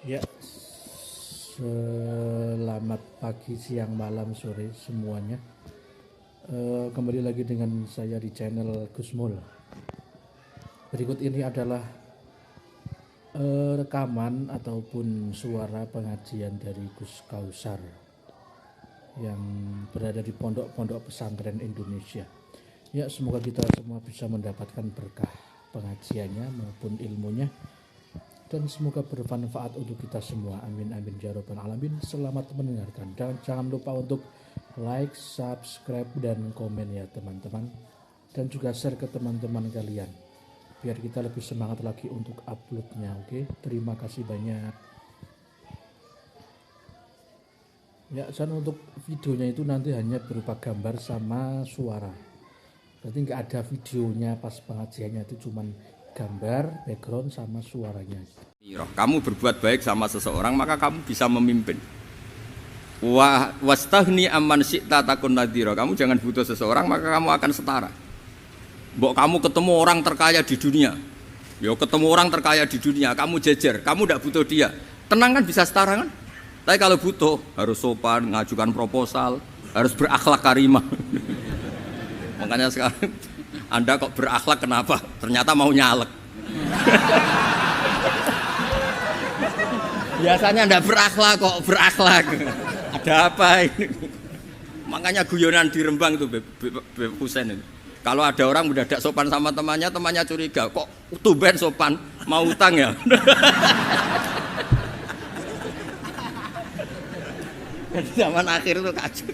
Ya, selamat pagi, siang, malam, sore semuanya. Kembali lagi dengan saya di channel Gusmul. Berikut ini adalah rekaman ataupun suara pengajian dari Gus Kausar yang berada di pondok-pondok pesantren Indonesia. Ya, semoga kita semua bisa mendapatkan berkah pengajiannya maupun ilmunya. Dan semoga bermanfaat untuk kita semua. Amin amin ya rabbal alamin. Selamat mendengarkan. Dan jangan lupa untuk like, subscribe, dan komen ya teman-teman. Dan juga share ke teman-teman kalian, biar kita lebih semangat lagi untuk uploadnya. Oke, terima kasih banyak. Ya, dan untuk videonya itu nanti hanya berupa gambar sama suara. Berarti nggak ada videonya pas pengajiannya, itu cuman gambar, background, sama suaranya. Kamu berbuat baik sama seseorang maka kamu bisa memimpin. Wastahni amman syi'ta takun nadhira. Kamu jangan butuh seseorang maka kamu akan setara. Mbok kamu ketemu orang terkaya di dunia, yo ketemu orang terkaya di dunia, kamu jejer, kamu tidak butuh dia, tenang kan, bisa setara kan? Tapi kalau butuh harus sopan, ngajukan proposal, harus berakhlak karimah. Makanya sekarang Anda kok berakhlak kenapa? Ternyata mau nyalek. Biasanya Anda berakhlak kok berakhlak. Ada apa ini? Makanya guyonan di Rembang itu Beb Husen itu. Kalau ada orang udah tidak sopan sama temannya, temannya curiga, kok tumben sopan, mau utang ya? Zaman akhir itu kacau.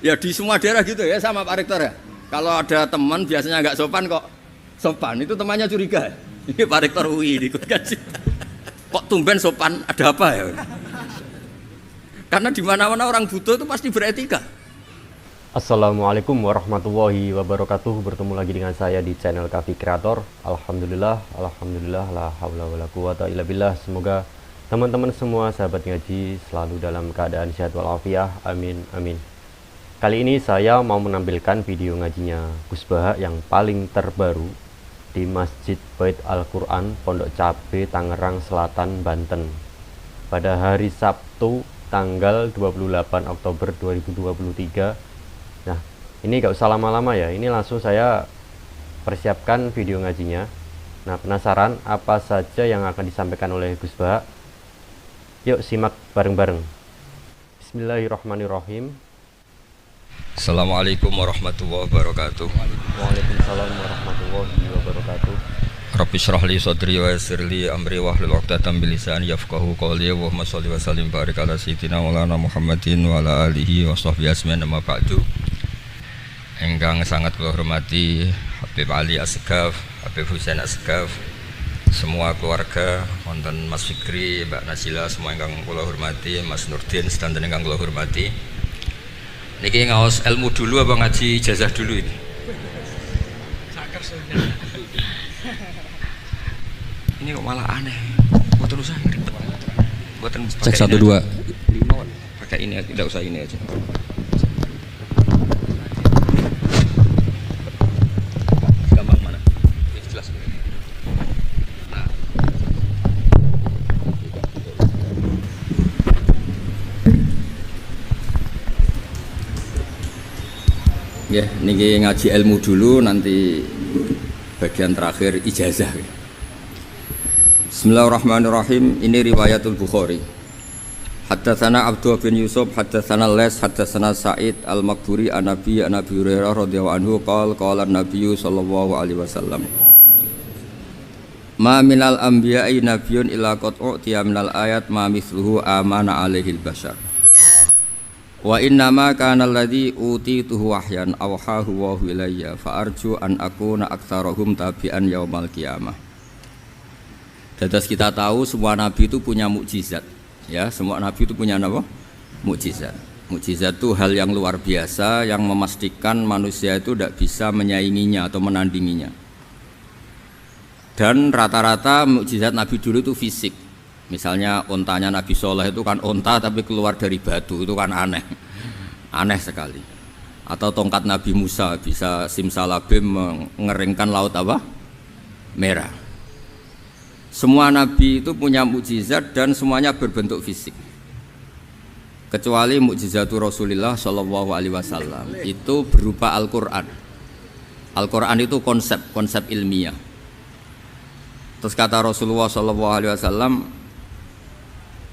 Ya di semua daerah gitu ya sama Pak Rektor ya. Kalau ada teman biasanya nggak sopan kok sopan, itu temannya curiga. Ini Pak Rektor UI ikut kaji. Kok tumben sopan, ada apa ya? Karena di mana-mana orang butuh itu pasti beretika. Assalamualaikum warahmatullahi wabarakatuh. Bertemu lagi dengan saya di channel Kafi Kreator. Alhamdulillah la haula wala quwata illa billah. Semoga teman-teman semua sahabat ngaji selalu dalam keadaan sehat walafiat. Amin amin. Kali ini saya mau menampilkan video ngajinya Gus Baha yang paling terbaru di Masjid Bait Al-Quran Pondok Cabe, Tangerang Selatan, Banten pada hari Sabtu tanggal 28 Oktober 2023. Nah, ini gak usah lama-lama ya, ini langsung saya persiapkan video ngajinya. Nah, penasaran apa saja yang akan disampaikan oleh Gus Baha? Yuk simak bareng-bareng. Bismillahirrahmanirrahim. Assalamualaikum warahmatullahi wabarakatuh. Waalaikumsalam warahmatullahi wabarakatuh. Rabbi shrah li sadri wa yassir li amri wahlul 'uqdatam min lisani yafqahu qawli. Allahumma shalli wa sallim barik ala sayyidina Maulana Muhammadin wa ala alihi wa sahbihi ajmain. Amma ba'du. Ingkang sangat kula hormati Habib Ali Asgaf, Habib Husain Asgaf, semua keluarga, wonten Mas Fikri, Mbak Nasila, semua ingkang kula hormati, Mas Nurdin sedanten ingkang kula hormati. Niki ngaos ilmu dulu apa ngaji ijazah dulu ini? Ini kok malah aneh. Buatan usah ribet. Buatan cek 1 2 5 pakai ini aja, tidak usah ini aja. Gampang mana? Ini jelas. Nah. Ya, niki ngaji ilmu dulu, nanti bagian terakhir ijazah. Bismillahirrahmanirrahim. Ini riwayatul Bukhari. Haddatsana Abdullah bin Yusuf, haddatsana Les, haddatsana Sa'id Al-Maqburi an Nabi Hurairah radhiyallahu anhu qala an-nabiy sallallahu alaihi wasallam. Ma minal anbiya'i nabiyyun illa qad u'tiya minal ayat ma mithluhu amana alaihil bashar. Wa innama kana alladhi utituhu wahyan awhahu wa ilayya fa arju an akuna aktsarahum tabi'an yaumal qiyamah. Dados kita tahu semua nabi itu punya mukjizat, ya, semua nabi itu punya apa? Mukjizat. Mukjizat itu hal yang luar biasa yang memastikan manusia itu tidak bisa menyainginya atau menandinginya. Dan rata-rata mukjizat nabi dulu itu fisik. Misalnya ontanya Nabi Soleh itu kan onta tapi keluar dari batu, itu kan aneh, aneh sekali. Atau tongkat Nabi Musa bisa simsalabim mengeringkan laut apa? merah. Semua nabi itu punya mukjizat dan semuanya berbentuk fisik. Kecuali mukjizatul Rasulullah Shallallahu Alaihi Wasallam itu berupa Al-Quran. Al-Quran itu konsep ilmiah. Terus kata Rasulullah Shallallahu Alaihi Wasallam,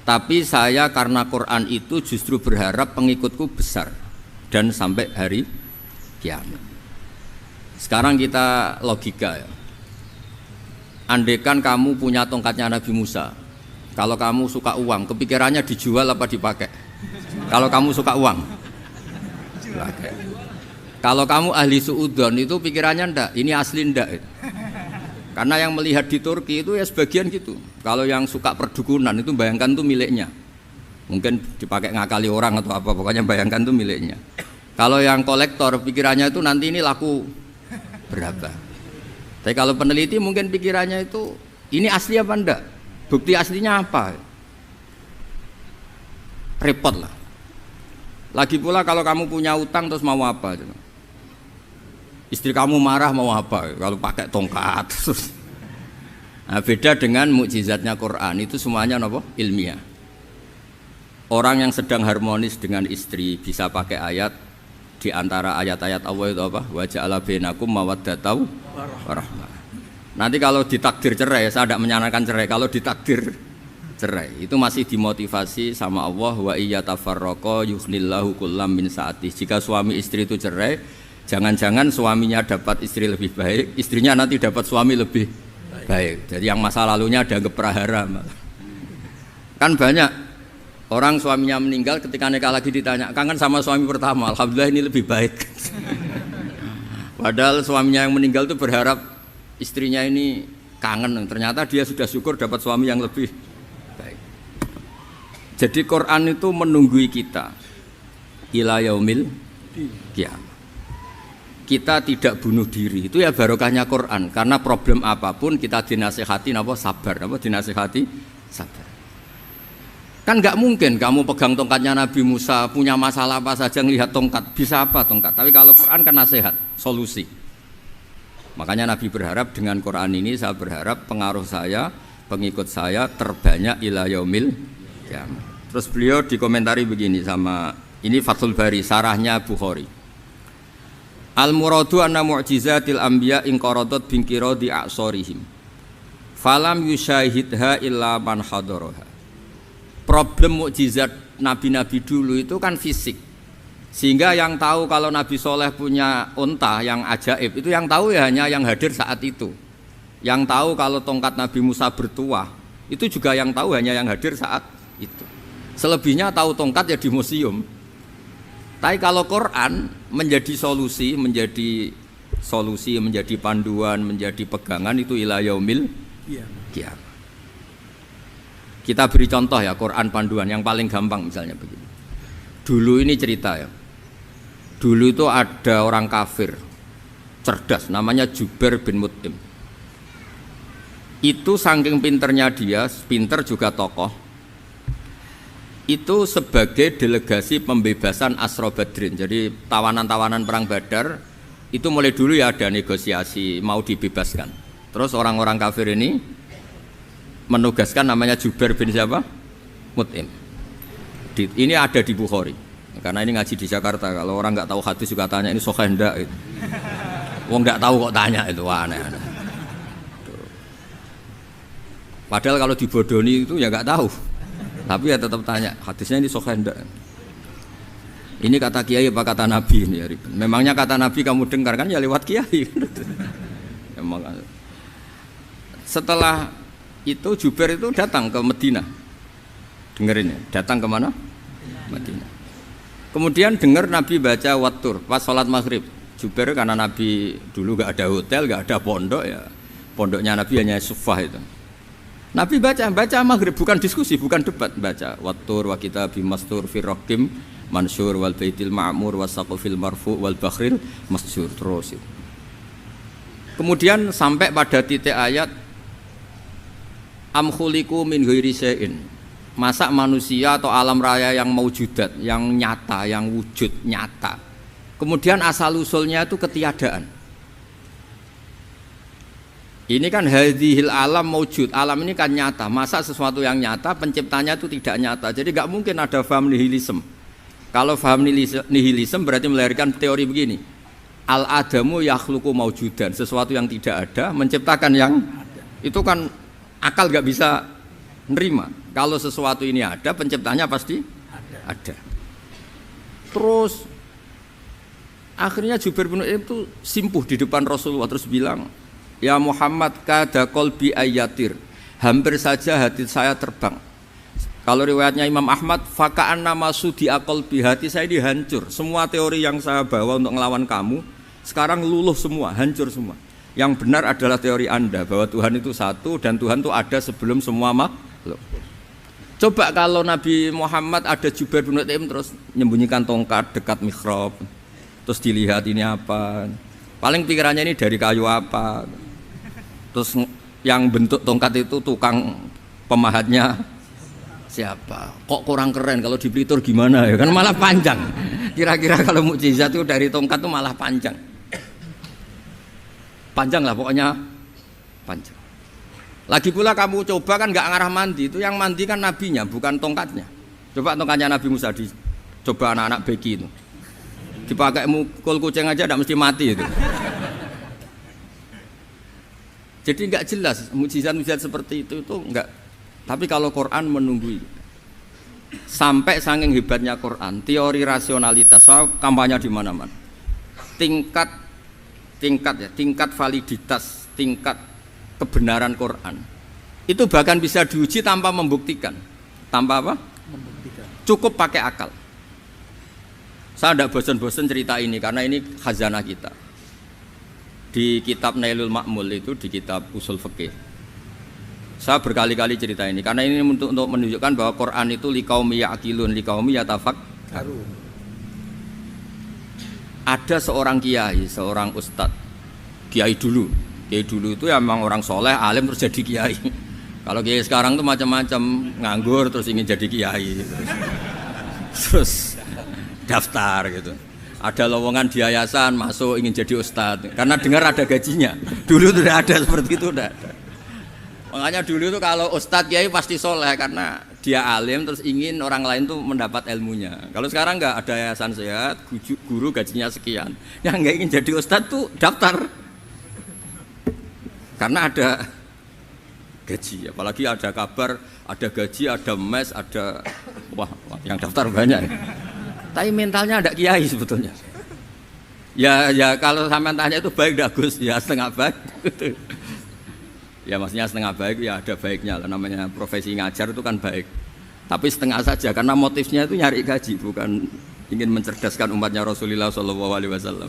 tapi saya karena Quran itu justru berharap pengikutku besar dan sampai hari kiamat. Sekarang kita logika ya. Andaikan kamu punya tongkatnya Nabi Musa, kalau kamu suka uang, kepikirannya dijual apa dipakai? Kalau kamu suka uang, dipakai. Kalau kamu ahli suudon itu pikirannya ndak, ini asli ndak. Karena yang melihat di Turki itu ya sebagian gitu. Kalau yang suka perdukunan itu bayangkan tuh miliknya. Mungkin dipakai ngakali orang atau apa, pokoknya bayangkan tuh miliknya. Kalau yang kolektor pikirannya itu nanti ini laku berapa. Tapi kalau peneliti mungkin pikirannya itu ini asli apa enggak? Bukti aslinya apa? Repot lah. Lagi pula kalau kamu punya utang terus mau apa? Istri kamu marah mau apa? Kalau pakai tongkat. Nah, beda dengan mukjizatnya Quran itu semuanya apa? Ilmiah. Orang yang sedang harmonis dengan istri bisa pakai ayat di antara ayat-ayat Allah itu apa? Wa ja'ala bainakum mawaddatan warahmah. Nanti kalau ditakdir cerai, saya tidak menyarankan cerai. Kalau ditakdir cerai, itu masih dimotivasi sama Allah. Wa iyyatafarraqa yughnillahu kullam min sa'ati. Jika suami istri itu cerai, jangan-jangan suaminya dapat istri lebih baik, istrinya nanti dapat suami lebih baik. Jadi yang masa lalunya dianggap prahara. Kan banyak orang suaminya meninggal ketika nikah lagi ditanya, kangen sama suami pertama, alhamdulillah ini lebih baik. Padahal suaminya yang meninggal itu berharap istrinya ini kangen, ternyata dia sudah syukur dapat suami yang lebih baik. Jadi Quran itu menunggui kita ila yaumil qiyamah. Kita tidak bunuh diri, itu ya barokahnya Quran. Karena problem apapun kita dinasihati sabar, dinasihati sabar. Kan nggak mungkin kamu pegang tongkatnya Nabi Musa, punya masalah apa saja ngelihat tongkat, bisa apa tongkat. Tapi kalau Quran kan nasihat, solusi. Makanya Nabi berharap dengan Quran ini, saya berharap pengaruh saya, pengikut saya terbanyak ila yaumil qiyamah. Terus beliau dikomentari begini sama, ini Fathul Bari, sarahnya Bukhari. Al-muradu anna mu'jizatil anbiya inqaradat binqiradi a'sorihim falam yusyahidha illa man hadaraha. Problem mukjizat nabi-nabi dulu itu kan fisik, sehingga yang tahu kalau Nabi Soleh punya unta yang ajaib itu yang tahu ya hanya yang hadir saat itu. Yang tahu kalau tongkat Nabi Musa bertuah itu juga yang tahu hanya yang hadir saat itu. Selebihnya tahu tongkat ya di museum. Tapi kalau Quran menjadi solusi, menjadi panduan, menjadi pegangan itu ila yaumil qiyamah. Kita beri contoh ya, Quran panduan yang paling gampang misalnya begini. Dulu ini cerita ya. Dulu itu ada orang kafir cerdas namanya Jubair bin Mut'im. Itu saking pinternya dia, pinter juga tokoh. Itu sebagai delegasi pembebasan Asra Badrin. Jadi tawanan-tawanan perang Badar itu mulai dulu ya ada negosiasi mau dibebaskan. Terus orang-orang kafir ini menugaskan namanya Jubair bin siapa? Mut'im. Ini ada di Bukhari. Karena ini ngaji di Jakarta. Kalau orang nggak tahu hadis juga tanya ini sahih ndak itu. Wong nggak tahu kok tanya itu aneh-aneh. Padahal kalau dibodoni itu ya nggak tahu. Tapi ya tetap tanya, hadisnya ini sahih ndak? Ini kata kiai apa kata nabi ini ya? Memangnya kata nabi kamu dengar kan ya lewat kiai. Memang. Setelah itu Jubair itu datang ke Madinah. Dengerin ya, datang ke mana? Madinah. Kemudian dengar Nabi baca Wattur pas sholat maghrib. Jubair karena Nabi dulu gak ada hotel, gak ada pondok ya. Pondoknya Nabi hanya sufah itu. Nabi baca maghrib, bukan diskusi, bukan debat, baca Wattur wa kitabi mastur fi raqim mansur wal baitil ma'mur was saqfil marfu wal bakhril masjur terus. Kemudian sampai pada titik ayat am khuliqu min ghairi syai'in. Masa manusia atau alam raya yang maujudat, yang nyata, yang wujud nyata. Kemudian asal usulnya itu ketiadaan. Ini kan hadhil alam maujud. Alam ini kan nyata. Masa sesuatu yang nyata penciptanya itu tidak nyata. Jadi nggak mungkin ada faham nihilisme. Kalau faham nihilisme berarti melahirkan teori begini. Al adamu yakhluqu maujudan. Sesuatu yang tidak ada menciptakan yang itu kan akal nggak bisa nerima. Kalau sesuatu ini ada, penciptanya pasti ada. Terus akhirnya Jubair bin Mut'im itu simpuh di depan Rasulullah terus bilang, "Ya Muhammad, kada qalbi ayatir." Hampir saja hati saya terbang. Kalau riwayatnya Imam Ahmad, faka'an nama sudi qalbi, hati saya ini hancur. Semua teori yang saya bawa untuk ngelawan kamu sekarang luluh semua, hancur semua. Yang benar adalah teori Anda bahwa Tuhan itu satu dan Tuhan itu ada sebelum semua makhluk. Coba kalau Nabi Muhammad ada Jubair bin Mut'im terus menyembunyikan tongkat dekat mihrab, terus dilihat ini apa, paling pikirannya ini dari kayu apa, terus yang bentuk tongkat itu tukang pemahatnya siapa, kok kurang keren, kalau di Blitar gimana ya, kan malah panjang. Kira-kira kalau mukjizat itu dari tongkat itu malah panjang lah pokoknya, panjang. Lagi pula kamu coba kan nggak ngarah mandi, itu yang mandi kan nabinya bukan tongkatnya. Coba tongkatnya Nabi Musa dicoba anak-anak beki itu, dipakai mukul kucing aja tidak mesti mati itu. Jadi nggak jelas mukjizat-mukjizat seperti itu nggak. Tapi kalau Quran menunggui, sampai saking hebatnya Quran, teori rasionalitas, soal kampanye di mana-mana, tingkat validitas, tingkat kebenaran Quran, itu bahkan bisa diuji tanpa membuktikan, tanpa apa? Membuktikan. Cukup pakai akal. Saya tidak bosan-bosan cerita ini karena ini khazanah kita. Di kitab Nailul Ma'mul itu, di kitab Usul Fiqih. Saya berkali-kali cerita ini karena ini untuk menunjukkan bahwa Quran itu liqaumi ya'qilun, liqaumi yatafakkarun. Ada seorang kiai, seorang ustadz, kiai dulu itu ya memang orang soleh, alim terus jadi kiai. Kalau kiai sekarang tuh macam-macam, nganggur terus ingin jadi kiai, terus daftar gitu. Ada lowongan di yayasan, masuk ingin jadi ustadz karena dengar ada gajinya. Dulu tuh ada seperti itu, udah ada. Makanya dulu tuh kalau ustadz kiai pasti soleh karena dia alim terus ingin orang lain tuh mendapat ilmunya. Kalau sekarang nggak ada yayasan sehat, guru gajinya sekian, yang nggak ingin jadi ustadz tuh daftar karena ada gaji. Apalagi ada kabar, ada gaji, ada mes, ada wah yang daftar banyak. Tapi mentalnya ada kiai sebetulnya. Ya kalau sampean tanya itu baik dah Gus, ya setengah baik. Ya maksudnya setengah baik ya ada baiknya lah, namanya profesi ngajar itu kan baik. Tapi setengah saja karena motifnya itu nyari gaji, bukan ingin mencerdaskan umatnya Rasulullah SAW.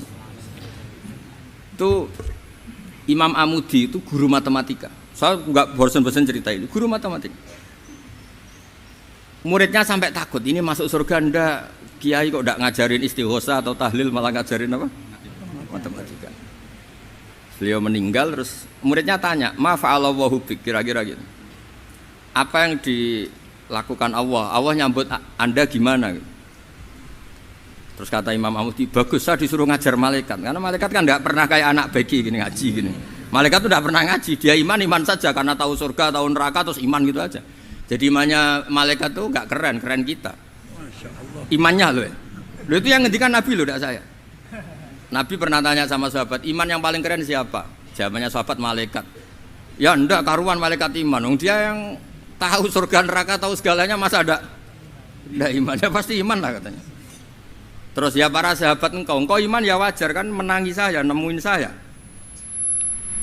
Itu Imam Amudi itu guru matematika. Saya nggak bosan-bosan cerita ini, guru matematika. Muridnya sampai takut, ini masuk surga ndak, kiai kok ndak ngajarin istighosa atau tahlil malah ngajarin apa? Matematika. Beliau meninggal terus muridnya tanya, "Ma fa'alallahu bik?" Kira-kira gitu. Apa yang dilakukan Allah? Allah nyambut Anda gimana gitu. Terus kata Imam Amudi, "Bagus, saya disuruh ngajar malaikat." Karena malaikat kan enggak pernah kayak anak beki gini ngaji gini. Malaikat itu enggak pernah ngaji, dia iman saja karena tahu surga, tahu neraka terus iman gitu aja. Jadi imannya malaikat tuh enggak keren kita. Masya Allah. Imannya loh. Loh itu yang ngendikan Nabi loh, enggak saya. Nabi pernah tanya sama sahabat, iman yang paling keren siapa? Jawabannya sahabat, malaikat. Ya enggak, karuan malaikat iman. Dia yang tahu surga neraka, tahu segalanya, masa ada enggak iman? Ya pasti iman lah katanya. Terus ya para sahabat, engkau iman ya wajar kan, menangi saya, nemuin saya.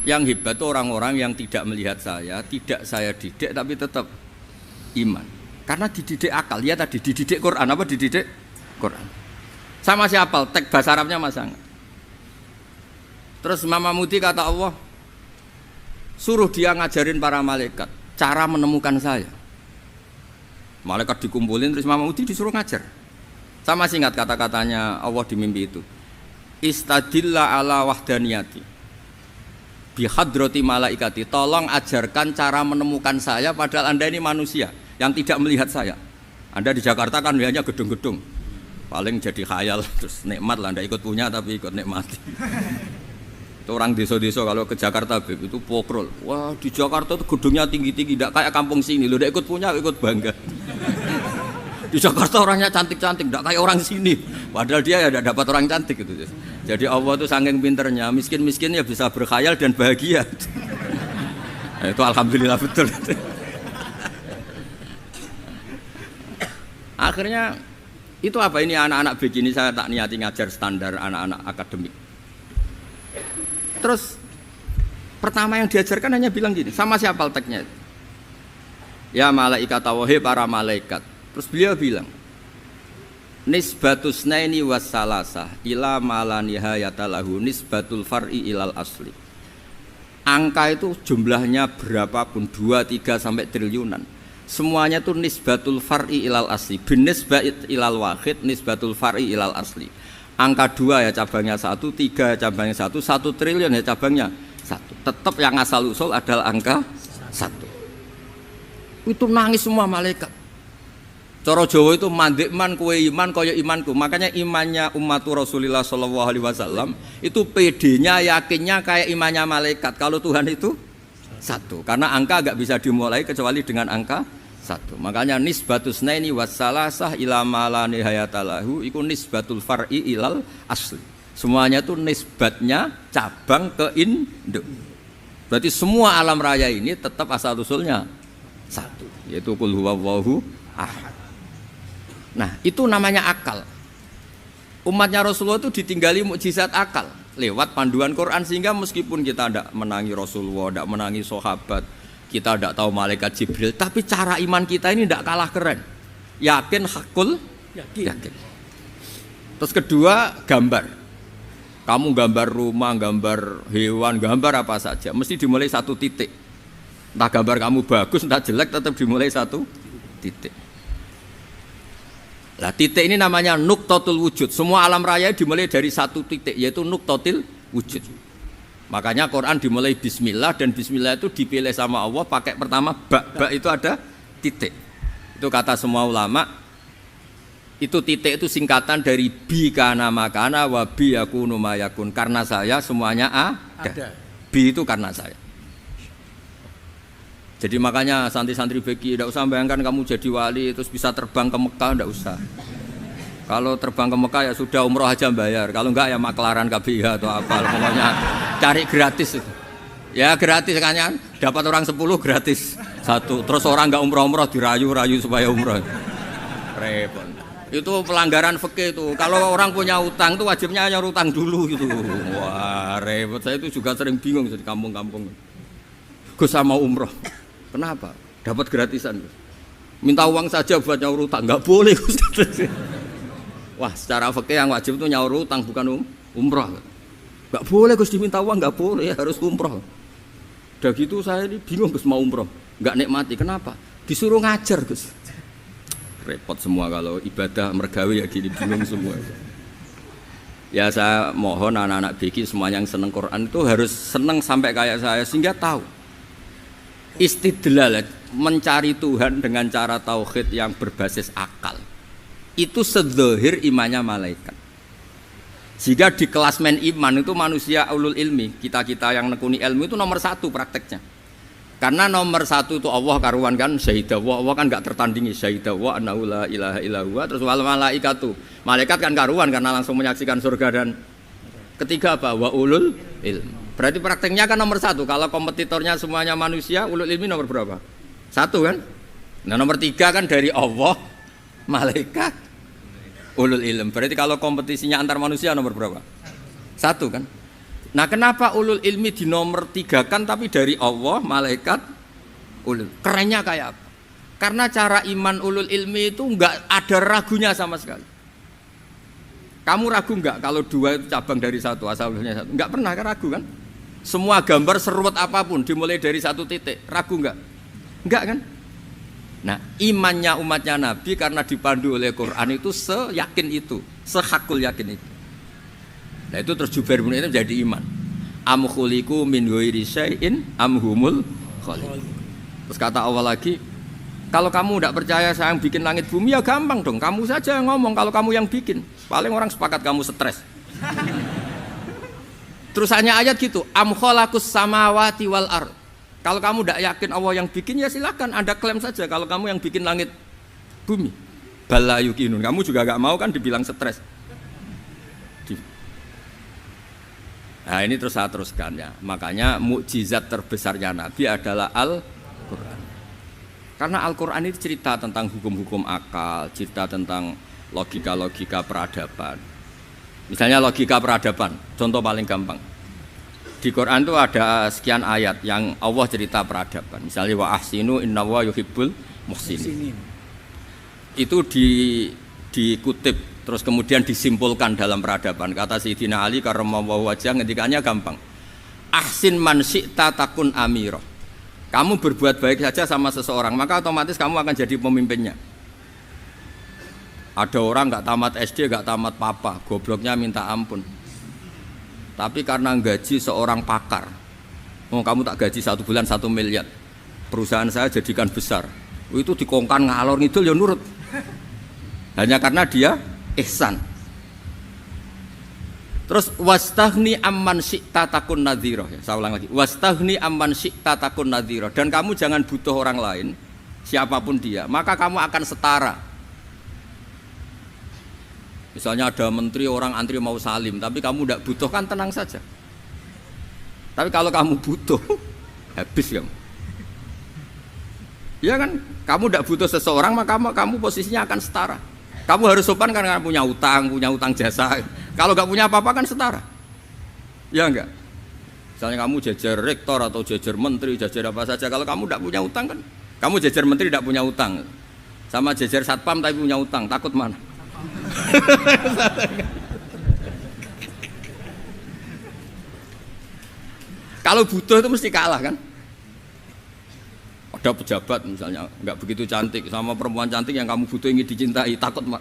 Yang hebat itu orang-orang yang tidak melihat saya, tidak saya didik tapi tetap iman. Karena dididik akal, ya tadi dididik Quran, apa dididik Quran. Sama siapa? Teks bahasa Arabnya masang. Terus Imam Amudi kata Allah, suruh dia ngajarin para malaikat cara menemukan saya. Malaikat dikumpulin terus Imam Amudi disuruh ngajar. Sama singkat kata-katanya Allah di mimpi itu. Istadilla ala wahdaniyati bihadrati malaikati. Tolong ajarkan cara menemukan saya padahal Anda ini manusia yang tidak melihat saya. Anda di Jakarta kan hanya gedung-gedung. Paling jadi khayal terus nikmat lah, Anda ikut punya tapi ikut nikmati. Orang desa-desa kalau ke Jakarta itu pokrol. Wah di Jakarta itu gedungnya tinggi-tinggi, tidak kayak kampung sini. Lo udah ikut punya, ikut bangga. Di Jakarta orangnya cantik-cantik, tidak kayak orang sini. Padahal dia ya tidak dapat orang cantik gitu. Jadi Allah itu saking pinternya, miskin-miskin ya bisa berkhayal dan bahagia. Nah, itu alhamdulillah betul. Akhirnya itu apa ini anak-anak begini saya tak niati ngajar standar anak-anak akademik. Terus pertama yang diajarkan hanya bilang gini, sama siapa teknya? Ya malaikat wahe para malaikat. Terus beliau bilang, nisbatus naini wassalasah ila malanihayata lahu nisbatul far'i ilal asli. Angka itu jumlahnya berapapun 2, 3 sampai triliunan. Semuanya itu nisbatul far'i ilal asli. Binisbat ilal wahid nisbatul far'i ilal asli. Angka 2 ya cabangnya 1, 3 ya cabangnya 1, 1 triliun ya cabangnya 1. Tetap yang asal usul adalah angka 1. Itu nangis semua malaikat. Cara Jawa itu mandek man kowe iman kaya imanku. Makanya imannya umat Rasulullah sallallahu alaihi wasallam itu PD-nya yakinnya kayak imannya malaikat. Kalau Tuhan itu 1. Karena angka enggak bisa dimulai kecuali dengan angka 1. Makanya nisbatus naini wassalasah ila malani hayatalahu iku nisbatul far'i ilal asli. Semuanya itu nisbatnya cabang ke induk. Berarti semua alam raya ini tetap asal usulnya 1, yaitu qul huwallahu ahad. Nah, itu namanya akal. Umatnya Rasulullah itu ditinggali mukjizat akal lewat panduan Quran, sehingga meskipun kita tidak menangi Rasulullah, tidak menangi sahabat, kita tidak tahu malaikat Jibril, tapi cara iman kita ini tidak kalah keren. Yakin hakul yakin. Terus kedua, gambar. Kamu gambar rumah, gambar hewan, gambar apa saja, mesti dimulai 1 titik. Entah gambar kamu bagus, entah jelek, tetap dimulai 1 titik. Lah titik ini namanya nuqtatul wujud. Semua alam raya dimulai dari 1 titik, yaitu nuqtatil wujud. Makanya Quran dimulai bismillah, dan bismillah itu dipilih sama Allah pakai pertama ba itu ada titik. Itu kata semua ulama. Itu titik itu singkatan dari bi kana makana wa bi yakunu mayakun. Karena saya semuanya ada. Bi itu karena saya. Jadi makanya santri-santri beki tidak usah bayangkan kamu jadi wali terus bisa terbang ke Mekah, tidak usah. Kalau terbang ke Mekah ya sudah umroh aja bayar. Kalau enggak ya maklaran KBH atau apa. Pokoknya cari gratis itu. Ya gratis kan, dapat orang 10 gratis 1. Terus orang enggak umroh-umroh dirayu-rayu supaya umroh. Repot. Itu pelanggaran fikih itu. Kalau orang punya utang itu wajibnya nyaur utang dulu gitu. Wah repot. Saya itu juga sering bingung di kampung-kampung. Gus sama umroh. Kenapa? Dapat gratisan. Minta uang saja buat nyaur utang, enggak boleh Gus. Wah, secara fikih yang wajib itu nyaur utang bukan umroh. Enggak boleh Gus diminta uang, enggak boleh, harus umroh. Udah gitu saya ini bingung Gus mau umroh, enggak nikmati. Kenapa? Disuruh ngajar Gus. Repot semua kalau ibadah mergawe ya gini, bingung semua. Ya saya mohon anak-anak BK semuanya yang seneng Quran itu harus seneng sampai kayak saya sehingga tahu istidlal, mencari Tuhan dengan cara tauhid yang berbasis akal. Itu sedzahir imannya malaikat. Jika di kelasmen iman itu manusia ulul ilmi, kita-kita yang nekuni ilmu itu nomor 1 prakteknya. Karena nomor 1 itu Allah karuan kan, syahidah Allah kan enggak tertandingi, syahidah wa annahu la ilaha illallah. Terus wal malaikatu, malaikat kan karuan karena langsung menyaksikan surga. Dan ketiga apa? Wa ulul ilmi. Berarti prakteknya kan nomor 1. Kalau kompetitornya semuanya manusia, ulul ilmi nomor berapa? 1 kan? Nah nomor 3 kan dari Allah, malaikat, ulul ilm. Berarti kalau kompetisinya antar manusia nomor berapa? 1 kan? Nah kenapa ulul ilmi di nomor 3 kan tapi dari Allah, malaikat, ulul? Kerennya kayak apa? Karena cara iman ulul ilmi itu enggak ada ragunya sama sekali. Kamu ragu enggak kalau 2 itu cabang dari 1, asal-usulnya 1? Enggak pernah kan ragu kan? Semua gambar seruat apapun dimulai dari 1 titik, ragu enggak? Enggak kan? Nah, imannya umatnya Nabi karena dipandu oleh Quran itu seyakin itu, sehakul yakin itu. Nah, itu terus Jubair bin Mut'im jadi iman. Am khuliqu min ghairi syai'in am humul khaliq. Terus kata Allah lagi, kalau kamu tidak percaya saya yang bikin langit bumi ya gampang dong, kamu saja yang ngomong kalau kamu yang bikin. Paling orang sepakat kamu stres. Terusannya ayat gitu, am khalaqus samawati wal ard. Kalau kamu tidak yakin Allah yang bikin ya silakan Anda klaim saja kalau kamu yang bikin langit bumi. Bala yuqinun. Kamu juga gak mau kan dibilang stres. Nah ini terus saya teruskan ya. Makanya mukjizat terbesarnya Nabi adalah Al-Quran. Karena Al-Quran itu cerita tentang hukum-hukum akal, cerita tentang logika-logika peradaban. Misalnya logika peradaban, contoh paling gampang. Di Quran itu ada sekian ayat yang Allah cerita peradaban. Misalnya wa ahsinu innallaha yuhibbul muhsinin. Itu dikutip terus kemudian disimpulkan dalam peradaban. Kata Sayyidina Ali karramallahu wajhah ngendikannya gampang. Ahsin man syi'ta takun amirah. Kamu berbuat baik saja sama seseorang, maka otomatis kamu akan jadi pemimpinnya. Ada orang nggak tamat SD, nggak tamat papa, gobloknya minta ampun. Tapi karena gaji seorang pakar, oh kamu tak gaji 1 bulan 1 miliar, perusahaan saya jadikan besar. Itu dikongkan ngalor ngidul ya nurut. Hanya karena dia ihsan. Terus wastaghni amman syi'ta takun nadhira. Ya, saya ulang lagi. Wastaghni amman syi'ta takun nadhira. Dan kamu jangan butuh orang lain, siapapun dia, maka kamu akan setara. Misalnya ada menteri orang antri mau salim, tapi kamu tidak butuh kan tenang saja. Tapi kalau kamu butuh, habis kamu. Ya kan, kamu tidak butuh seseorang, maka kamu posisinya akan setara. Kamu harus sopan karena punya utang jasa. Kalau nggak punya apa-apa kan setara. Ya enggak. Misalnya kamu jajar rektor atau jajar menteri, jajar apa saja. Kalau kamu tidak punya utang kan, kamu jajar menteri tidak punya utang, sama jajar satpam tapi punya utang, takut mana? Kalau butuh itu mesti kalah kan? Ada pejabat misalnya nggak begitu cantik sama perempuan cantik yang kamu butuh ingin dicintai, takut mak.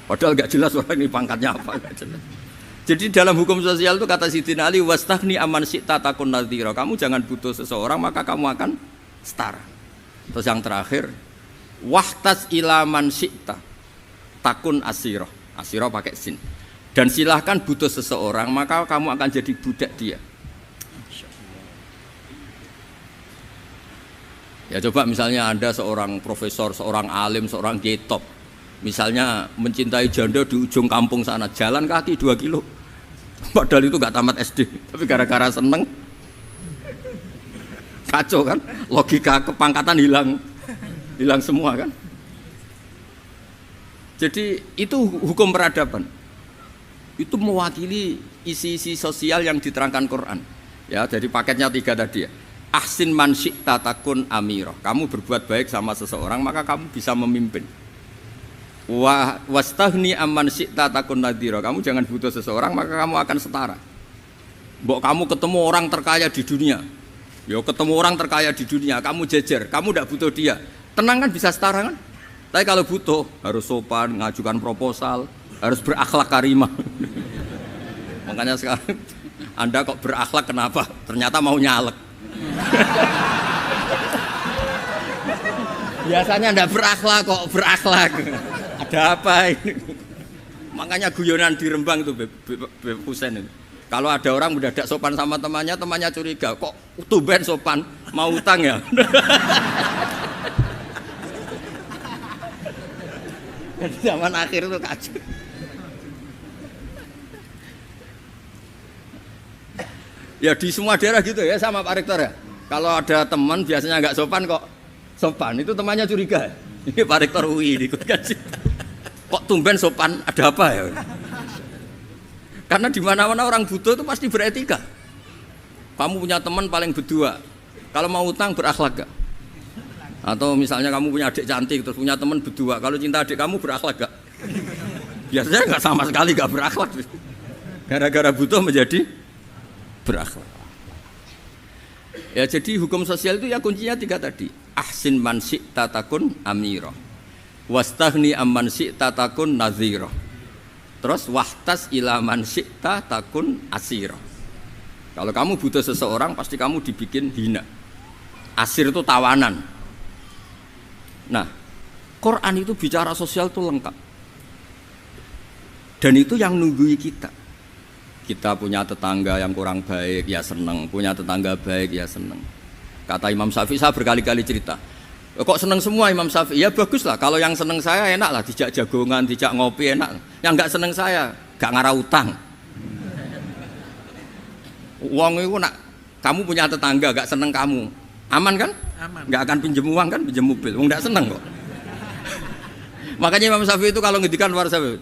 Padahal nggak jelas orang ini pangkatnya apa, nggak jelas. Jadi dalam hukum sosial itu kata Sayyidina Ali wastaghni amman syi'ta takun nadhira. Kamu jangan butuh seseorang maka kamu akan setara. Terus yang terakhir wahtas ila man syi'ta takun asiroh. Asiroh pakai sin. Dan silahkan butuh seseorang maka kamu akan jadi budak dia. Ya coba misalnya Anda seorang profesor, seorang alim, seorang kiai top, misalnya mencintai janda di ujung kampung sana, jalan kaki 2 kilo, padahal itu gak tamat SD, tapi gara-gara seneng, kacau kan, logika kepangkatan hilang semua kan. Jadi itu hukum peradaban, itu mewakili isi-isi sosial yang diterangkan Quran. Ya, dari paketnya 3 tadi ya. Ahsin man syi'ta takun amirah. Kamu berbuat baik sama seseorang maka kamu bisa memimpin. Wastaghni amman syi'ta takun nadhira. Kamu jangan butuh seseorang maka kamu akan setara. Mbok kamu ketemu orang terkaya di dunia. Ya ketemu orang terkaya di dunia, kamu jejer, kamu tidak butuh dia. Tenang kan bisa setara kan? Tapi kalau butuh harus sopan, ngajukan proposal, harus berakhlak karimah. Makanya sekarang Anda kok berakhlak kenapa? Ternyata mau nyalek. Biasanya ndak berakhlak kok berakhlak. Ada apa ini? Makanya guyonan di Rembang itu Beb Husen itu. Kalau ada orang mendadak sopan sama temannya curiga, kok tumben sopan, mau utang ya? Zaman akhir itu kacau. Ya di semua daerah gitu ya sama Pak Rektor ya. Kalau ada teman biasanya nggak sopan kok sopan, itu temannya curiga. Ini Pak Rektor UI ikut kaji. Kok tumben sopan, ada apa ya? Karena di mana-mana orang butuh itu pasti beretika. Kamu punya teman paling berdua, kalau mau utang berakhlak gak? Atau misalnya kamu punya adik cantik terus punya teman berdua, kalau cinta adik kamu berakhlak gak? Biasanya nggak sama sekali nggak berakhlak. Gara-gara butuh menjadi berakhlak. Ya jadi hukum sosial itu ya kuncinya 3 tadi. Ahsin man syi'ta takun amira. Wastaghni amman syi'ta takun nadhira. Terus wahtas ila man syi'ta takun asira. Kalau kamu butuh seseorang pasti kamu dibikin hina. Asir itu tawanan. Nah, Quran itu bicara sosial itu lengkap. Dan itu yang nunggui kita. Kita punya tetangga yang kurang baik, ya seneng. Punya tetangga baik, ya seneng. Kata Imam Syafi'i, saya berkali-kali cerita. Kok seneng semua Imam Syafi'i? Ya bagus lah. Kalau yang seneng saya enak lah. Dijak jagongan, dijak ngopi enak. Yang nggak seneng saya, gak ngarah utang. Uang itu nak, kamu punya tetangga gak seneng kamu. Aman kan? Aman. Gak akan pinjem uang kan, pinjem mobil. Uang gak seneng kok. Makanya Imam Syafi'i itu kalau ngedikan luar Syafi'i,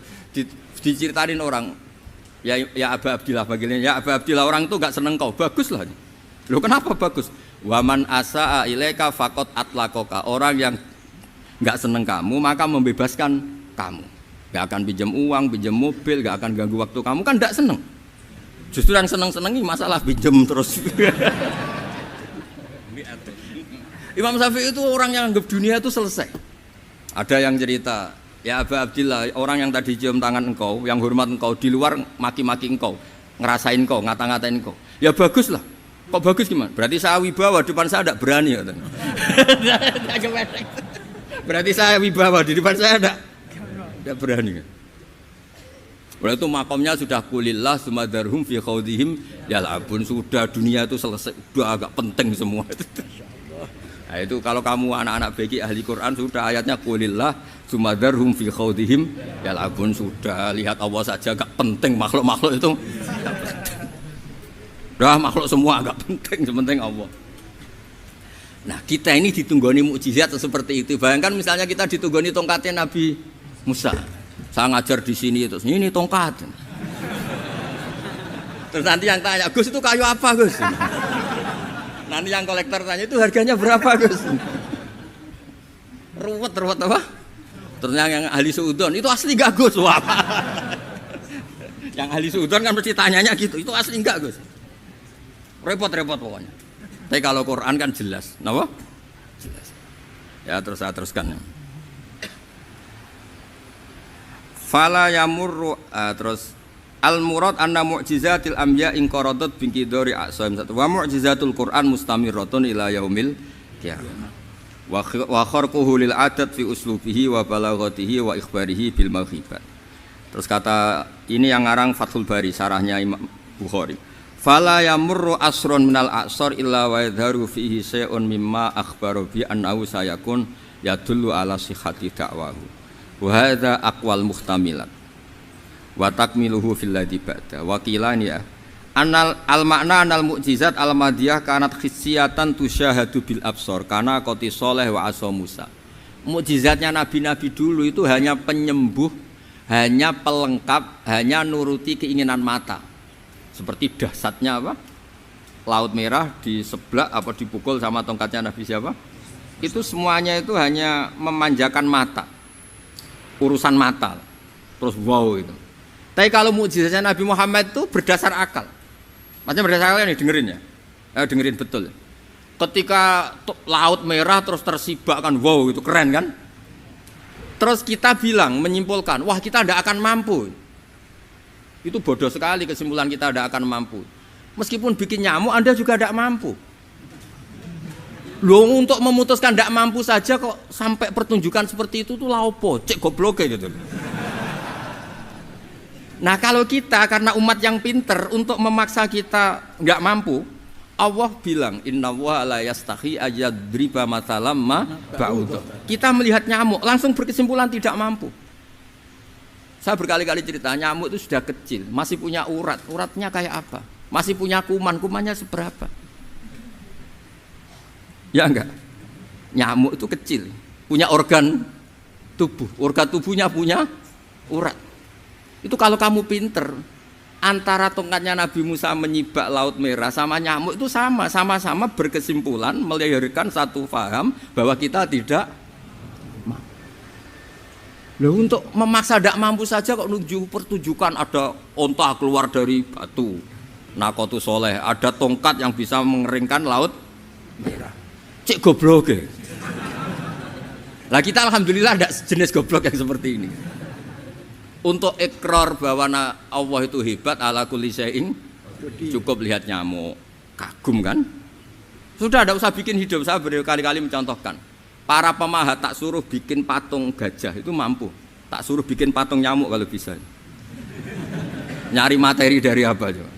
diceritain orang. Ya Aba Abdillah bagiannya, ya Aba Abdillah orang itu gak seneng kau, bagus lah. Loh kenapa bagus? Waman asa'a ilaika faqad atlaqaka. Orang yang gak seneng kamu maka membebaskan kamu. Gak akan pinjam uang, pinjam mobil, gak akan ganggu waktu kamu, kan gak seneng. Justru yang seneng-senengi masalah pinjam terus. Imam Syafi'i itu orang yang anggap dunia itu selesai. Ada yang cerita, ya Aba Abdillah, orang yang tadi cium tangan engkau, yang hormat engkau, di luar maki-maki engkau, ngerasain engkau, ngata-ngatain engkau. Ya bagus lah. Kok bagus gimana? Berarti saya wibawa, depan saya tidak berani. Berarti saya wibawa, di depan saya tidak berani. Oleh itu makomnya sudah kulillah sumadarhum fi khawdihim yal'abun. Sudah dunia itu selesai, sudah agak penting semua. Nah itu kalau kamu anak-anak bagi ahli Quran sudah ayatnya kulillah sumadarhum fi khawdihim yal'abun. Sudah lihat Allah saja agak penting, makhluk-makhluk itu agak penting. Udah makhluk semua agak penting, sepenting Allah. Nah kita ini ditunggoni mukjizat seperti itu. Bayangkan misalnya kita ditunggoni tongkatnya Nabi Musa. Saya ngajar di sini terus ini tongkat. Terus nanti yang tanya, Gus itu kayu apa Gus? Nanti yang kolektor tanya itu harganya berapa Gus? Ruwet apa? Terus yang ahli suudon itu asli enggak Gus? Wah. Yang ahli suudon kan mesti tanyanya gitu, itu asli enggak Gus? Repot-repot pokoknya. Tapi kalau Quran kan jelas, kenapa? Jelas. Ya terus saya teruskan. Fala yamurru terus al murad anna mu'jizatil anbiya in qaradat bi qidari aqsam satu wa mu'jizatul Quran mustamirratun ila yaumil qiyamah wa kharquhu lil adat fi uslubihi wa balaghatihi wa ikhbarihi bil mawhibat. Terus kata ini yang ngarang Fathul Bari sarahnya Imam Bukhari. Fala yamurru asrun minal aqsar illa wa yadharu fihi shay'un mimma akhbaru bi annahu sayakun yadullu ala sihhati da'wahu. Wa hadza aqwal muhtamilat wa takmiluhu fil ladzi ba'da wa qilani ya anal al makna anal mukjizat al madiyah kanat khissiyatan tusyahadu bil absar kana qati sholeh wa asa Musa. Mukjizatnya nabi-nabi dulu itu hanya penyembuh, hanya pelengkap, hanya nuruti keinginan mata. Seperti dahsyatnya apa? Laut Merah di sebelah apa dipukul sama tongkatnya Nabi siapa? Itu semuanya itu hanya memanjakan mata. Urusan mata, terus wow itu. Tapi kalau mukjizatnya Nabi Muhammad itu berdasar akal. Maksudnya berdasar akal nih dengerin ya, dengerin betul. Ketika Laut Merah terus tersibak kan, wow itu keren kan. Terus kita bilang menyimpulkan, wah kita tidak akan mampu. Itu bodoh sekali kesimpulan kita tidak akan mampu. Meskipun bikin nyamuk Anda juga tidak mampu. Loh untuk memutuskan tidak mampu saja kok sampai pertunjukan seperti itu tuh laopo, cek goblok gitu. Nah kalau kita karena umat yang pinter untuk memaksa kita nggak mampu, Allah bilang innallaha la yastahi ayadriba mathalam ma ba'ud. Kita melihat nyamuk langsung berkesimpulan tidak mampu. Saya berkali-kali cerita nyamuk itu sudah kecil, masih punya urat, uratnya kayak apa? Masih punya kuman, kumannya seberapa? Ya enggak, nyamuk itu kecil, punya organ tubuh, organ tubuhnya punya urat. Itu kalau kamu pinter, antara tongkatnya Nabi Musa menyibak Laut Merah sama nyamuk itu sama-sama berkesimpulan melahirkan satu faham bahwa kita tidak mampu. Loh untuk memaksa tidak mampu saja kok nunjuk pertunjukan ada onta keluar dari batu, Naqatu Sholeh, ada tongkat yang bisa mengeringkan Laut Merah. Cek goblok ya. Lah kita alhamdulillah ada jenis goblok yang seperti ini. Untuk ikrar bahwa Allah itu hebat ala kulli syai'in cukup lihat nyamuk, kagum kan? Sudah tidak usah bikin hidup. Saya berkali-kali mencontohkan. Para pemahat tak suruh bikin patung gajah itu mampu. Tak suruh bikin patung nyamuk kalau bisa. Nyari materi dari apa coba?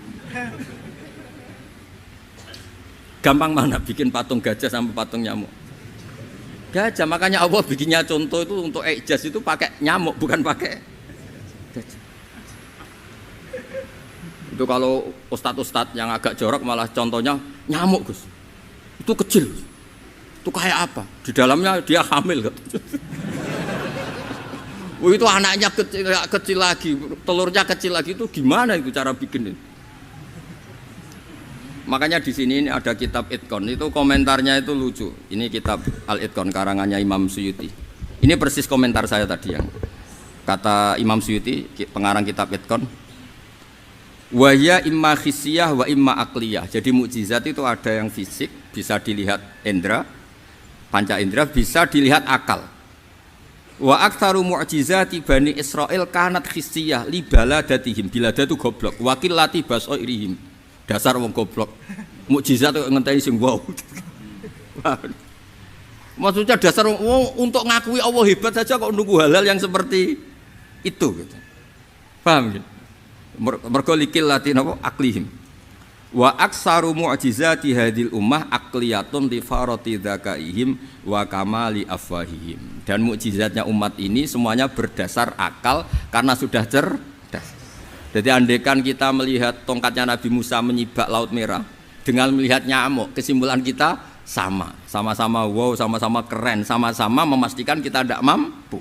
Gampang mana bikin patung gajah sampai patung nyamuk? Gajah, makanya Allah bikinnya contoh itu untuk ijaz itu pakai nyamuk bukan pakai gajah. Itu kalau ustadz-ustadz yang agak jorok malah contohnya nyamuk Gus. Itu kecil. Itu kayak apa? Di dalamnya dia hamil. Itu anaknya kecil lagi, telurnya kecil lagi, itu gimana itu cara bikin ini? Makanya di sini ini ada kitab Itqon, itu komentarnya itu lucu. Ini kitab Al-Itqon karangannya Imam Suyuti. Ini persis komentar saya tadi yang kata Imam Suyuti, pengarang kitab Itqon. Wa ya imma khissiyah wa imma akliyah. Jadi mukjizat itu ada yang fisik, bisa dilihat indra, panca indra, bisa dilihat akal. Wa aktsaru mu'jizati Bani Israil kanat khissiyah li baladatihim. Bilada itu goblok, wakil lati basoirihim. Dasar wong goblok. Mukjizat kok ngenteni sing wow. Maksudnya dasar wong untuk ngakui Allah hebat saja kok nunggu hal-hal yang seperti itu gitu. Paham gitu? Mergo likil latin apa aklihim. Wa aksaru mu'jizati hadil ummah akliyatun li farati dzakaihim wa kamali afwahihim. Dan mukjizatnya umat ini semuanya berdasar akal karena sudah cerdas. Jadi andekan kita melihat tongkatnya Nabi Musa menyibak Laut Merah dengan melihat nyamuk, kesimpulan kita sama. Sama-sama wow, sama-sama keren, sama-sama memastikan kita tidak mampu.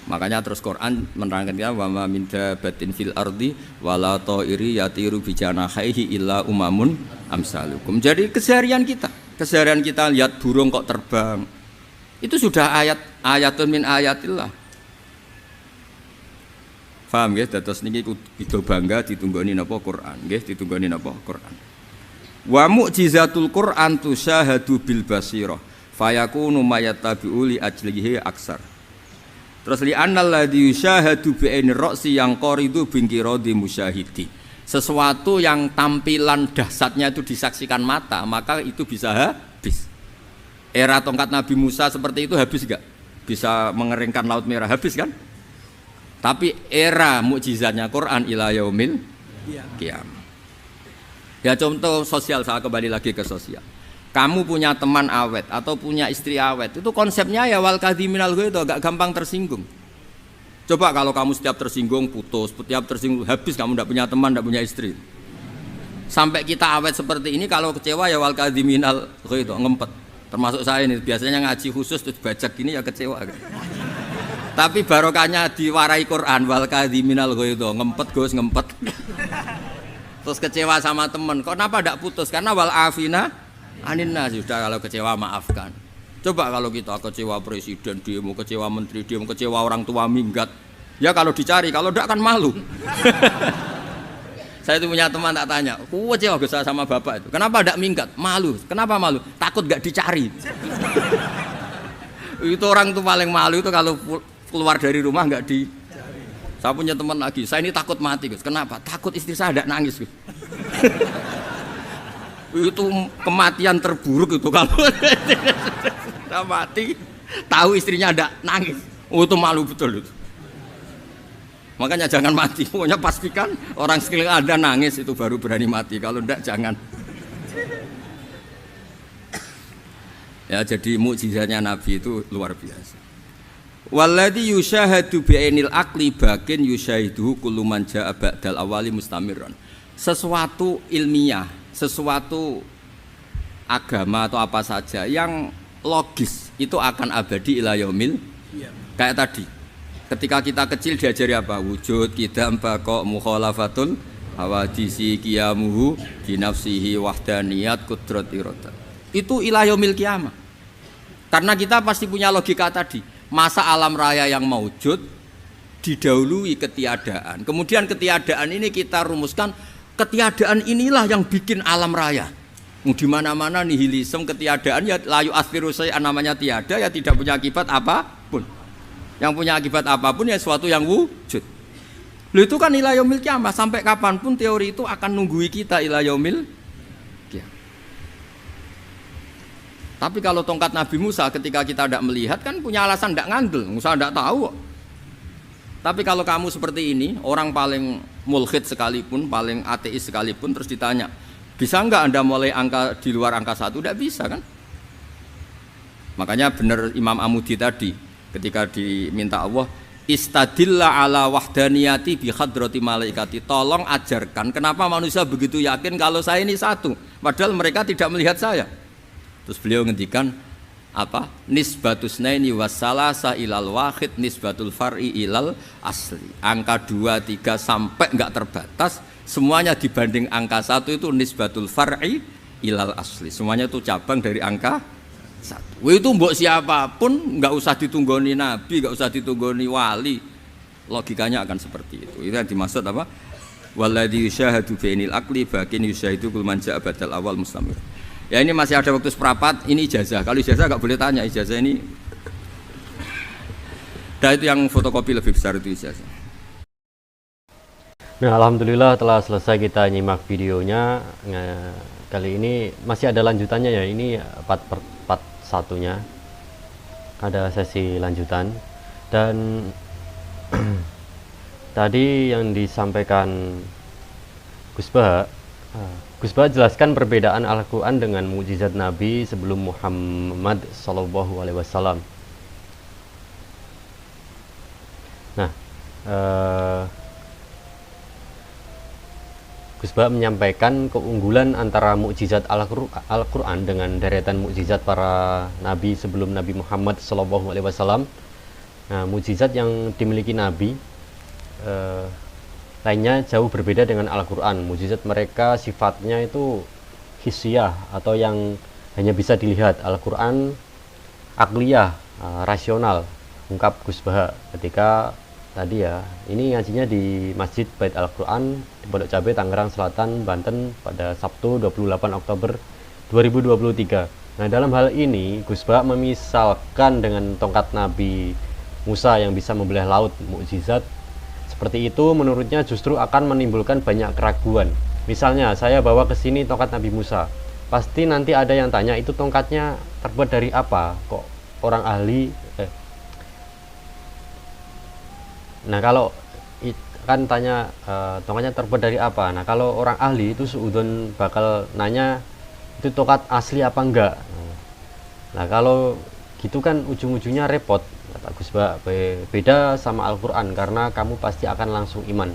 Makanya terus Quran menerangkan kita wa ma min dabatin fil ardi wala ta'iri yatiru bi janahihi illa umamun amsalukum. Jadi keseharian kita lihat burung kok terbang. Itu sudah ayatun min ayatillah. Paham nggih? Dados niki kudu bangga ditunggoni napa Quran, nggih ditunggoni napa Quran. Wa mu'jizatul Quran tusyahadu bil basirah fayakunu mayatabi'u li ajlihi aksar. Terus li annal ladzi yusyahadu bi ainir ra'si yang qaridu bingkiradi musyahidi. Sesuatu yang tampilan dahsyatnya itu disaksikan mata, maka itu bisa habis. Era tongkat Nabi Musa seperti itu habis enggak? Bisa mengeringkan Laut Merah, habis kan? Tapi era mukjizatnya Quran ila yaumil qiyamah. Ya contoh sosial, saya kembali lagi ke sosial. Kamu punya teman awet atau punya istri awet, itu konsepnya ya wal kadhiminal ghaidh, agak gampang tersinggung. Coba kalau kamu setiap tersinggung putus, setiap tersinggung habis, kamu tidak punya teman, tidak punya istri. Sampai kita awet seperti ini, kalau kecewa ya wal kadhiminal ghaidh, ngempet. Termasuk saya ini biasanya ngaji khusus terus bajak gini ya kecewa. Tapi barokahnya diwarai Quran wal kadhiminal ghaidh, ngempet Gus, ngempet. Terus kecewa sama teman, kok kenapa tidak putus? Karena wal afina aninna, sudah kalau kecewa maafkan. Coba kalau kita kecewa presiden demo, kecewa menteri demo, kecewa orang tua minggat, ya kalau dicari, kalau tidak kan malu. Saya itu punya teman tak tanya, kecewa Gus sama bapak itu, kenapa tidak minggat? Malu. Kenapa malu? Takut gak dicari. Itu orang tuh paling malu itu kalau keluar dari rumah nggak di. Saya punya teman lagi, saya ini takut mati Gus. Kenapa? Takut istri saya tidak nangis Gus. Itu kematian terburuk itu kalau sudah mati, tahu istrinya tidak nangis. Oh, itu malu betul itu. Makanya jangan mati. Pokoknya pastikan orang sekeliling Anda nangis itu baru berani mati. Kalau tidak jangan. Ya jadi mukjizatnya Nabi itu luar biasa. Walladzi yusyahadu bi'ainil aqli bakin yusyahiduhu kullu man jaa ba'dal awali mustamirran. Sesuatu ilmiah, sesuatu agama atau apa saja yang logis itu akan abadi ila yaumil. Kayak tadi, ketika kita kecil diajari apa? Wujud, qidam, baqa, mukhalafatul hawadisi, qiyamuhu binafsihi wahdaniyat qudrat irada. Itu ila yaumil qiyamah. Karena kita pasti punya logika tadi. Masa alam raya yang maujud didahului ketiadaan. Kemudian ketiadaan ini kita rumuskan, ketiadaan inilah yang bikin alam raya. Di mana-mana nihilisme, ketiadaan ya layu asfirusai, namanya tiada ya tidak punya akibat apapun. Yang punya akibat apapun ya sesuatu yang wujud. Lalu itu kan ila yaumil qiyamah, sampai kapanpun teori itu akan nunggui kita ila yaumil qiyamah. Tapi kalau tongkat Nabi Musa ketika kita tidak melihat kan punya alasan tidak ngandel, Musa tidak tahu. Tapi kalau kamu seperti ini, orang paling mulhid sekalipun, paling ateis sekalipun, terus ditanya, bisa nggak Anda mulai angka di luar angka 1? Tidak bisa kan? Makanya benar Imam Amudi tadi, ketika diminta Allah, istadilla ala wahdaniyati bi hadrati malaikati, tolong ajarkan kenapa manusia begitu yakin kalau saya ini satu, padahal mereka tidak melihat saya. Terus beliau ngendikan, apa? Nisbatus naini wassalasa ilal wahid nisbatul far'i ilal asli. Angka 2, 3 sampai enggak terbatas, semuanya dibanding angka 1 itu nisbatul far'i ilal asli. Semuanya itu cabang dari angka 1. Itu mbok siapapun, enggak usah ditunggoni nabi, enggak usah ditunggoni wali. Logikanya akan seperti itu. Itu yang dimaksud apa? Walladzi yusyahadu bainil aqli bakin yusyahidu kul man ja'a badal awal mustamir. Ya ini masih ada waktu seperempat, ini ijazah. Kalau ijazah nggak boleh tanya, ijazah ini. Nah itu yang fotokopi lebih besar itu ijazah. Nah, alhamdulillah telah selesai kita nyimak videonya. Nah, kali ini masih ada lanjutannya ya. Ini part satunya. Ada sesi lanjutan. Dan tadi yang disampaikan Gus Bah jelaskan perbedaan Al-Quran dengan mukjizat Nabi sebelum Muhammad SAW. Nah, Gus Bah menyampaikan keunggulan antara mukjizat Al-Quran dengan deretan mukjizat para Nabi sebelum Nabi Muhammad SAW. Nah, mukjizat yang dimiliki Nabi lainnya jauh berbeda dengan Al-Quran. Mukjizat mereka sifatnya itu hissiyah atau yang hanya bisa dilihat. Al-Quran akliyah, rasional, ungkap Gus Bah ketika tadi ya. Ini ngajinya di Masjid Bait Al-Quran di Pondok Cabe, Tangerang Selatan, Banten pada Sabtu 28 Oktober 2023. Nah, dalam hal ini Gus Bah memisalkan dengan tongkat Nabi Musa yang bisa membelah laut, mukjizat seperti itu menurutnya justru akan menimbulkan banyak keraguan. Misalnya saya bawa ke sini tongkat Nabi Musa, pasti nanti ada yang tanya itu tongkatnya terbuat dari apa? Kok orang ahli Nah kalau kan tanya tongkatnya terbuat dari apa? Nah kalau orang ahli itu seudon bakal nanya itu tongkat asli apa enggak. Nah kalau gitu kan ujung-ujungnya repot, kata Gus Bah. Beda sama Al-Quran karena kamu pasti akan langsung iman.